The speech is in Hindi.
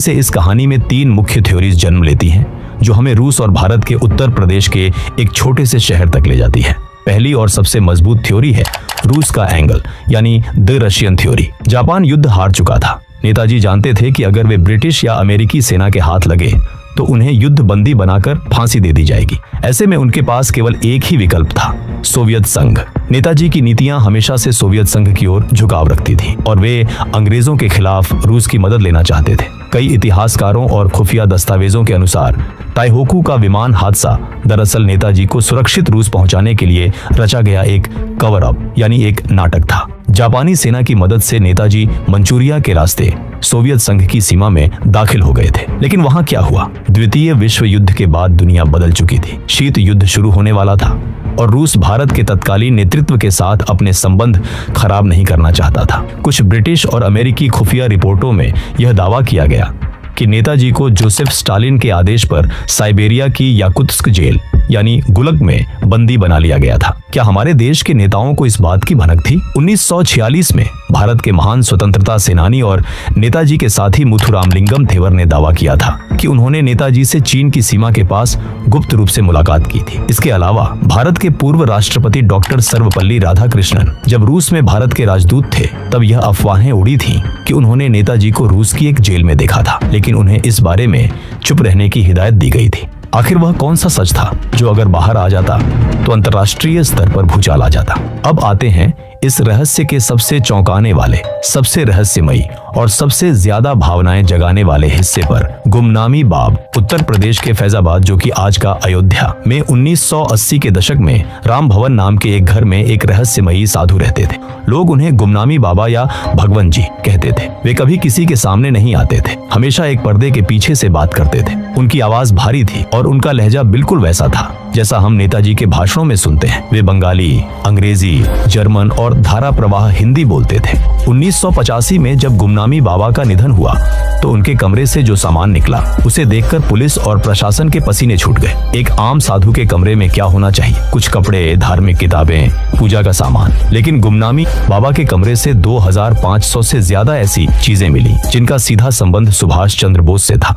से इस कहानी में 3 मुख्य थ्योरीज जन्म लेती हैं, जो हमें रूस और भारत के उत्तर प्रदेश के एक छोटे से शहर तक ले जाती है। पहली और सबसे मजबूत थ्योरी है रूस का एंगल, यानी द रशियन थ्योरी। जापान युद्ध हार चुका था। नेताजी जानते थे कि अगर वे ब्रिटिश या अमेरिकी सेना के हाथ लगे तो उन्हें युद्ध बंदी बनाकर फांसी दे दी जाएगी। ऐसे में उनके पास केवल एक ही विकल्प था, सोवियत संघ। नेताजी की नीतियां हमेशा से सोवियत संघ की ओर झुकाव रखती थी और वे अंग्रेजों के खिलाफ रूस की मदद लेना चाहते थे। कई इतिहासकारों और खुफिया दस्तावेजों के अनुसार ताइहोकू का विमान हादसा दरअसल नेताजी को सुरक्षित रूस पहुंचाने के लिए रचा गया एक कवर अप, यानी एक नाटक था। जापानी सेना की मदद से नेताजी मंचूरिया के रास्ते सोवियत संघ की सीमा में दाखिल हो गए थे। लेकिन वहां क्या हुआ? द्वितीय विश्व युद्ध के बाद दुनिया बदल चुकी थी। शीत युद्ध शुरू होने वाला था और रूस भारत के तत्कालीन नेतृत्व के साथ अपने संबंध खराब नहीं करना चाहता था। कुछ ब्रिटिश और अमेरिकी खुफिया रिपोर्टों में यह दावा किया गया कि नेताजी को जोसेफ स्टालिन के आदेश पर साइबेरिया की याकुत्स्क जेल यानी गुलग में बंदी बना लिया गया था। क्या हमारे देश के नेताओं को इस बात की भनक थी? 1946 में भारत के महान स्वतंत्रता सेनानी और नेताजी के साथी मुथु रामलिंगम थेवर ने दावा किया था कि उन्होंने नेताजी से चीन की सीमा के पास गुप्त रूप से मुलाकात की थी। इसके अलावा भारत के पूर्व राष्ट्रपति डॉक्टर सर्वपल्ली राधाकृष्णन जब रूस में भारत के राजदूत थे, तब यह अफवाहें उड़ी थी कि उन्होंने नेताजी को रूस की एक जेल में देखा था, लेकिन उन्हें इस बारे में चुप रहने की हिदायत दी गई थी। आखिर वह कौन सा सच था जो अगर बाहर आ जाता तो अंतर्राष्ट्रीय स्तर पर भूचाल आ जाता? अब आते हैं इस रहस्य के सबसे चौंकाने वाले, सबसे रहस्यमयी और सबसे ज्यादा भावनाएं जगाने वाले हिस्से पर। गुमनामी बाब उत्तर प्रदेश के फैजाबाद, जो कि आज का अयोध्या में 1980 के दशक में राम भवन नाम के एक घर में एक रहस्यमयी साधु रहते थे। लोग उन्हें गुमनामी बाबा या भगवन जी कहते थे। वे कभी किसी के सामने नहीं आते थे, हमेशा एक पर्दे के पीछे से बात करते थे। उनकी आवाज भारी थी और उनका लहजा बिल्कुल वैसा था जैसा हम नेताजी के भाषणों में सुनते हैं। वे बंगाली, अंग्रेजी, जर्मन और धारा प्रवाह हिंदी बोलते थे। 1985 में जब गुमनामी बाबा का निधन हुआ तो उनके कमरे से जो सामान निकला उसे देखकर पुलिस और प्रशासन के पसीने छूट गए। एक आम साधु के कमरे में क्या होना चाहिए? कुछ कपड़े, धार्मिक किताबें, पूजा का सामान। लेकिन गुमनामी बाबा के कमरे से 2500 से ज्यादा ऐसी चीजें मिली जिनका सीधा संबंध सुभाष चंद्र बोस से था।